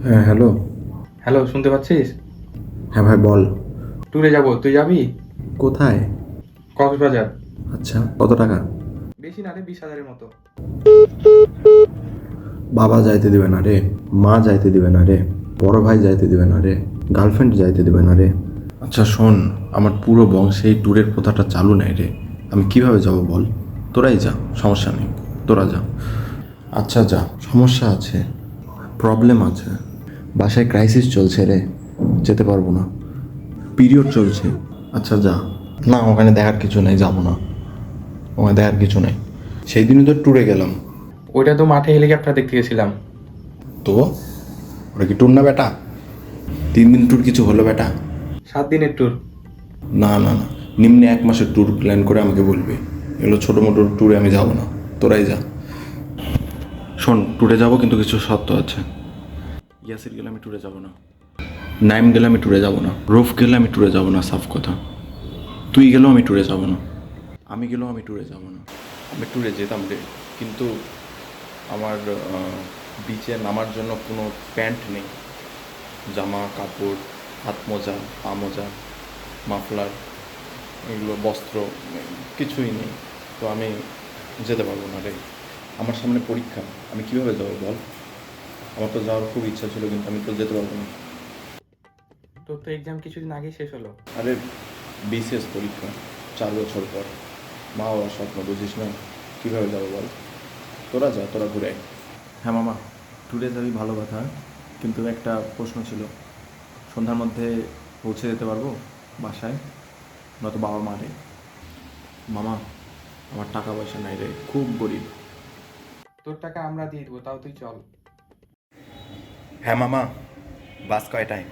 হ্যাঁ hello. Hello, শুনতে পাচ্ছিস? হ্যাঁ ভাই বল। ট্যুরে যাব, তুই যাবি? কোথায়? কক্সবাজার। আচ্ছা, কত টাকা? বেশি না রে, 20,000-এর মতো। বাবা যাইতে দিবে না রে, মা যাইতে দিবে না রে, বড় ভাই যাইতে দিবে না রে, গার্লফ্রেন্ড যাইতে দিবে না রে। আচ্ছা শোন, আমার পুরো বংশে এই ট্যুরের প্রথাটা চালু নেই রে। আমি কিভাবে যাব বল? তোরাই যা, সমস্যা নেই, তোরা যা। আচ্ছা যা, সমস্যা আছে, প্রবলেম আছে, বাসায় ক্রাইসিস চলছে রে, যেতে পারবো না, পিরিয়ড চলছে। আচ্ছা যা। না, ওখানে দেখার কিছু নেই, যাবো না, ওখানে দেখার কিছু নেই। সেই দিনই তো ট্যুরে গেলাম। ওইটা তো মাঠে হেলিকপ্টার দেখতে গেছিলাম। তো ওটা কি ট্যুর না বেটা? 3 দিন ট্যুর কিছু হলো বেটা? 7 দিনের ট্যুর। না না না, নিম্নে 1 মাসের ট্যুর প্ল্যান করে আমাকে বলবে। এগুলো ছোটো মোটো ট্যুরে আমি যাব না, তোরাই যা। শোন, ট্যুরে যাব কিন্তু কিছু শর্ত আছে। ইয়াসির গেলে আমি ট্যুরে যাব না, নাইম গেলে আমি ট্যুরে যাব না, রুফ গেলে আমি ট্যুরে যাব না, সাফ কথা। তুই গেলেও আমি ট্যুরে যাব না, আমি গেলেও আমি ট্যুরে যাব না। আমি ট্যুরে যেতাম রে, কিন্তু আমার বিচে নামার জন্য কোনো প্যান্ট নেই, জামা কাপড়, হাত মোজা, পা মোজা, মাফলার, এগুলো বস্ত্র কিছুই নেই। তো আমি যেতে পারবো না রে। আমার সামনে পরীক্ষা, আমি কিভাবে যাবো বল? আমার তো যাওয়ার খুব ইচ্ছা ছিল, কিন্তু আমি তো যেতে পারবো না। তোর তো এক্সাম কিছুদিন আগেই শেষ হলো। আরে বিসিএস পরীক্ষা, 4 বছর পর, মা বাবার স্বপ্ন বুঝিস না, কীভাবে যাবো বল? তোরা যা, তোরা ঘুরে আয়। হ্যাঁ মামা, ট্যুরে যাবি ভালো কথা, কিন্তু একটা প্রশ্ন ছিল। সন্ধ্যার মধ্যে পৌঁছে যেতে পারবো বাসায়, নয়তো বাবা মারে? মামা, আমার টাকা পয়সা নাই রে, খুব গরিব। তোর টাকা আমরা দিয়ে দেবো, তাও তুই চল। হ্যাঁ মামা, বাস কয়টায়?